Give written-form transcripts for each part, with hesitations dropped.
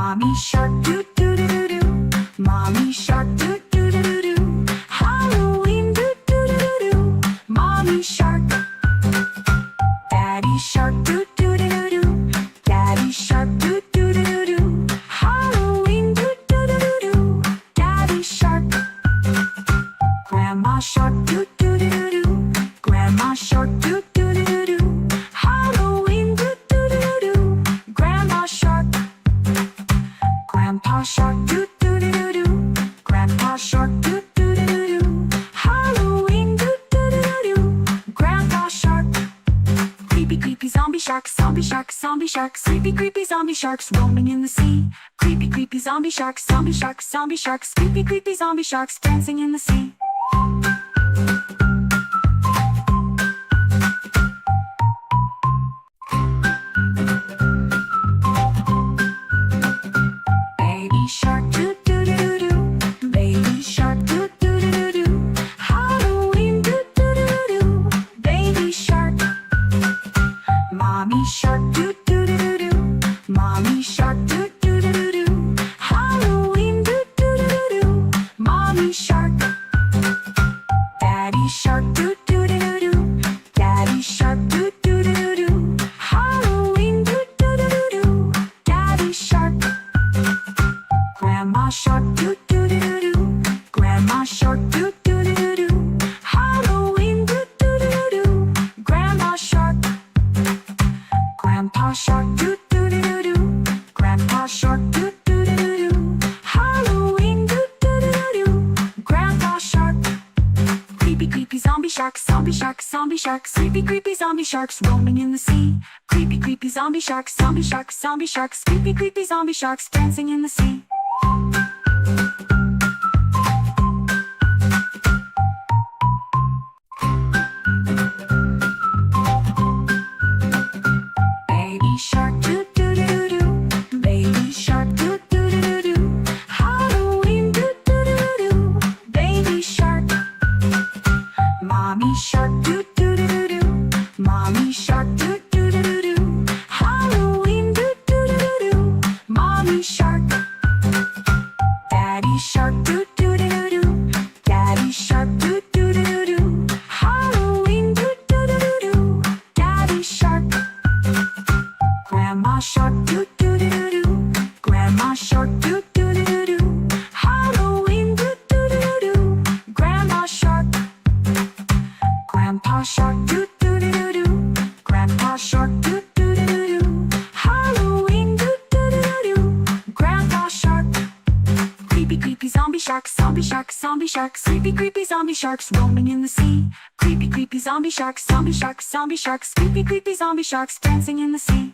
Mommy shark doo doo doo doo. Mommy shark doo doo doo doo. Halloween doo doo doo doo. Mommy shark. Daddy shark doo doo doo doo. Daddy shark doo doo doo doo. Halloween doo doo doo doo. Daddy shark. Grandma shark doo doo doo doo. Grandma shark doo doo doo doo. Halloween doo doo doo doo. Grandma shark. Grandpa shark doo doo doo doo. Grandpa shark doo doo doo doo. Halloween doo doo doo doo. Grandpa shark. Creepy creepy zombie sharks, zombie sharks, zombie sharks. Creepy creepy zombie sharks roaming in the sea. Creepy creepy zombie sharks, zombie sharks, zombie sharks. Creepy creepy zombie sharks dancing in the sea. Baby shark doo doo doo doo. Baby shark doo doo doo doo. Halloween doo doo doo doo. Baby shark. Mommy shark doo doo doo doo. Mommy shark doo doo doo doo. Halloween doo doo doo doo. Mommy shark. Daddy shark doo doo doo doo. Daddy shark doo doo doo doo. Halloween doo doo doo doo. Daddy shark. Grandma shark doo doo doo doo. Grandma shark doo doo doo doo. Halloween doo doo doo doo. Grandma shark. Grandpa shark doo doo doo doo. Grandpa shark doo doo doo doo. Halloween doo doo doo doo. Grandpa shark. Creepy creepy zombie sharks, zombie sharks, zombie sharks. Creepy creepy zombie sharks roaming in the sea. Creepy creepy zombie sharks, zombie sharks, zombie sharks. Creepy creepy zombie sharks dancing in the sea. Baby shark doo doo doo doo. Baby shark doo doo doo doo. Halloween doo doo doo doo. Baby shark. Mommy shark doo doo doo doo. Mommy shark doo doo doo doo. Halloween doo doo doo doo. Mommy shark. Daddy shark doo doo doo doo. Daddy shark doo doo doo doo. Halloween doo doo doo doo. Daddy shark. Grandma shark doo doo doo doo. Grandma shark doo doo doo doo. Halloween doo doo doo doo. Grandma shark. Grandpa shark doo doo doo doo. Grandpa shark doo doo doo doo. Halloween doo doo doo doo. Grandpa shark. Creepy creepy zombie sharks, zombie sharks, zombie sharks. Creepy creepy zombie sharks roaming in the sea. Creepy creepy zombie sharks, zombie sharks, zombie sharks. Creepy creepy zombie sharks dancing in the sea.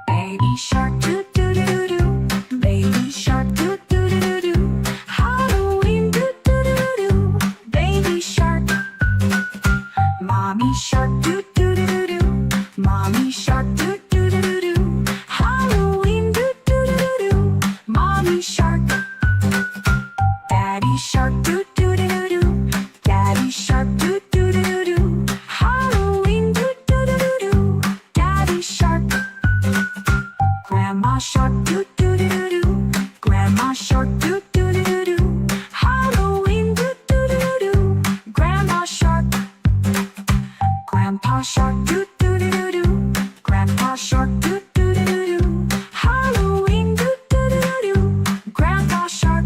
Baby shark doo doo doo doo. Baby shark doo doo doo doo. Halloween doo doo doo doo. Baby shark. Mommy shark doo doo doo doo. Mommy shark doo doo doo doo. Halloween doo doo doo doo. Mommy shark. Daddy shark doo doo doo doo. Daddy shark doo doo doo doo. Halloween doo doo doo doo. Daddy shark. Grandma shark doo doo doo doo. Grandma shark doo doo doo doo. Halloween doo doo doo doo. Grandma shark. Grandpa shark doo doo doo doo. Grandpa shark doo doo doo doo. Halloween doo doo doo doo. Grandpa shark.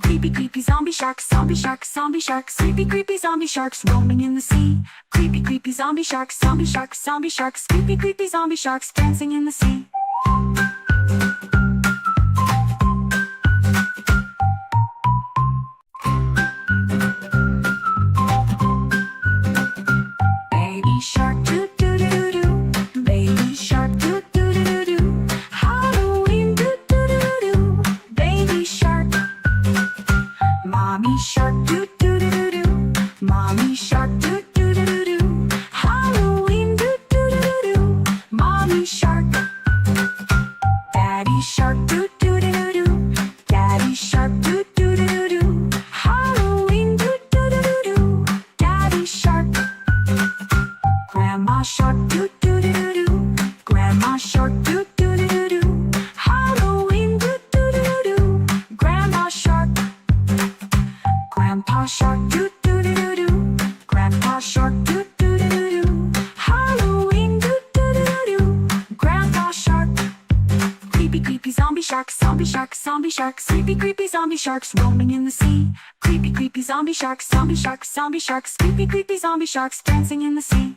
Creepy creepy zombie sharks, zombie sharks, zombie sharks. Creepy creepy zombie sharks roaming in the sea. Creepy creepy zombie sharks, zombie sharks, zombie sharks. Creepy creepy zombie sharks dancing in the sea. Baby shark doo doo doo doo. Baby shark doo doo doo doo. Halloween doo doo doo doo. Baby shark. Mommy shark doo doo doo doo. Mommy shark doo doo doo doo. Halloween doo doo doo doo. Mommy shark. Grandpa Shark, doo doo doo doo doo. Grandpa Shark, doo doo doo doo doo. Halloween, doo doo doo doo doo. Grandpa Shark. Creepy creepy zombie sharks, zombie sharks, zombie sharks. Creepy creepy zombie sharks roaming in the sea. Creepy creepy zombie sharks, zombie sharks, zombie sharks. Creepy creepy zombie sharks dancing in the sea.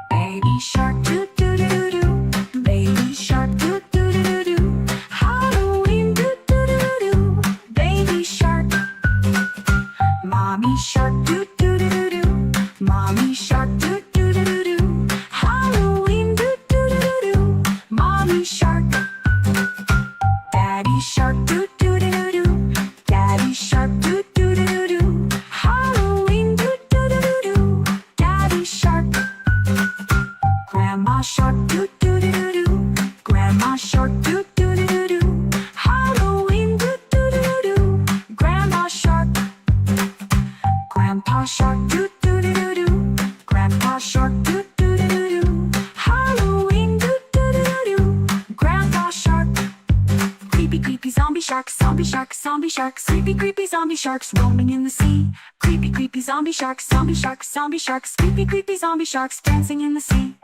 Baby shark, doo doo doo doo. Baby shark, doo doo doo doo. Halloween, doo doo doo doo. Baby shark. Mommy shark, doo doo doo doo. Mommy shark, doo doo doo doo. Halloween, doo doo doo doo. Mommy shark. Daddy shark, doo doo doo doo. Daddy shark, doo doo doo doo. Halloween, doo doo doo doo. Daddy shark. Grandma shark, doo doo doo doo. Grandma shark, doo doo doo doo. Halloween, doo doo doo doo. Grandma shark. Grandpa shark, doo doo doo doo. Grandpa shark, doo doo doo doo. Halloween, doo doo doo doo. Grandpa shark. Creepy creepy zombie sharks, zombie sharks, zombie sharks. Creepy creepy zombie sharks roaming in the sea. Creepy creepy zombie sharks, zombie sharks, zombie sharks. Creepy creepy zombie sharks dancing in the sea.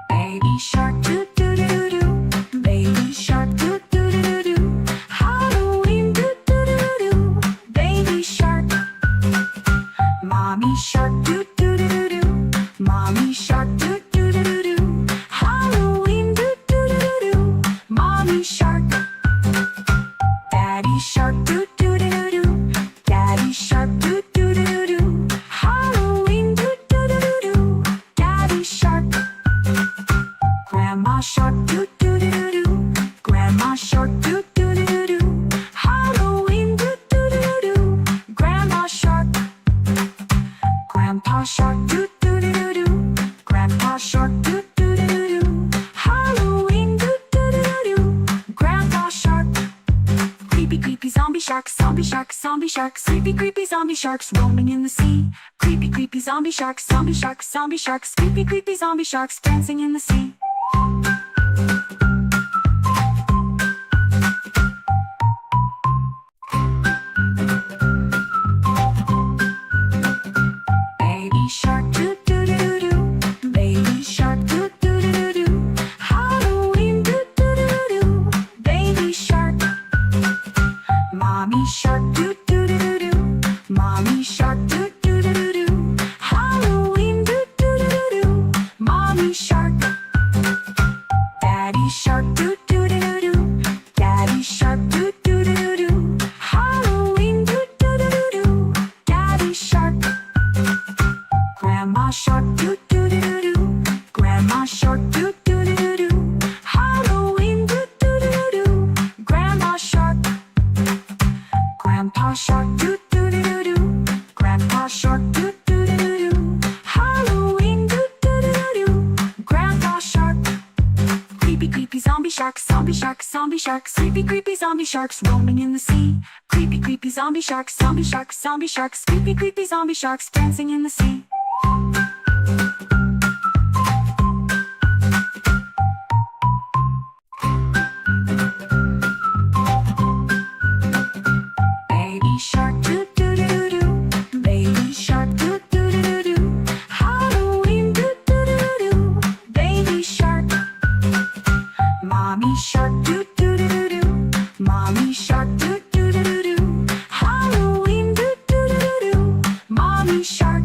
Baby shark, doo doo doo doo. Baby shark, doo doo doo doo. Halloween, doo doo doo doo. Baby shark. Mommy shark, doo doo doo doo. Mommy shark, doo doo doo doo. Halloween, doo doo doo doo. Mommy shark. Daddy shark, doo doo doo doo. Daddy shark, doo doo doo doo. Halloween, doo doo doo doo. Daddy shark. Grandma shark, doo doo doo doo. Grandma shark, doo doo doo doo. Halloween, doo doo doo doo. Grandma shark. Grandpa shark, doo doo doo doo. Grandpa shark, doo doo doo doo. Halloween, doo doo doo doo. Grandpa shark. Creepy creepy zombie sharks, zombie sharks, zombie sharks. Creepy creepy zombie sharks roaming in the sea. Creepy creepy zombie sharks, zombie sharks, zombie sharks. Creepy creepy zombie sharks dancing in the sea. Baby shark, doo doo doo doo. Baby shark, doo doo doo doo. Halloween, doo doo doo doo. Baby shark. Mommy shark, doo doo doo doo. Mommy shark, doo doo doo doo. Halloween, doo doo doo doo. Mommy shark. Daddy shark, doo doo doo doo. Daddy shark, doo doo doo doo. Halloween, doo doo doo doo. Daddy shark. Grandma shark, doo doo doo doo. Grandma shark, doo doo doo doo. Halloween, doo doo doo doo. Grandma shark. Grandpa shark, doo doo doo doo. Grandpa shark, doo doo doo doo. Halloween, doo doo doo doo. Grandpa shark. Creepy creepy zombie sharks, zombie sharks, zombie sharks. Creepy creepy zombie sharks roaming in the sea. Creepy creepy zombie sharks, zombie sharks, zombie sharks. Creepy creepy zombie sharks dancing in the sea. Baby shark, doo doo doo doo. Baby shark, doo doo doo doo. Halloween, doo doo doo doo. Baby shark. Mommy shark, doo doo doo doo. Mommy shark, doo doo doo doo. Halloween, doo doo doo doo. Mommy shark.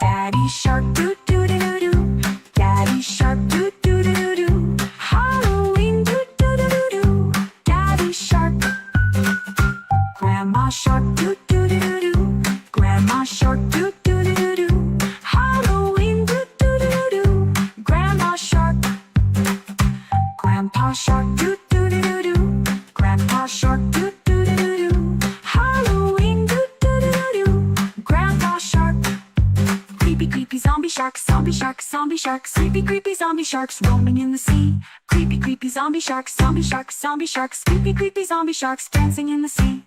Daddy shark, doo doo doo doo. Daddy shark, doo doo doo doo. Halloween, doo doo doo doo. Daddy shark. Grandma shark, doo doo doo doo. Grandma shark, doo doo doo doo. Halloween, doo doo doo doo. Grandma shark. Grandpa shark, doo doo doo doo. Grandpa shark, doo doo doo doo. Halloween, doo doo doo doo. Grandpa shark. Creepy creepy zombie sharks. sharks, zombie sharks, zombie sharks. Creepy, creepy zombie sharks roaming in the sea. Creepy, creepy zombie sharks, zombie sharks, zombie sharks. Creepy, creepy zombie sharks dancing in the sea.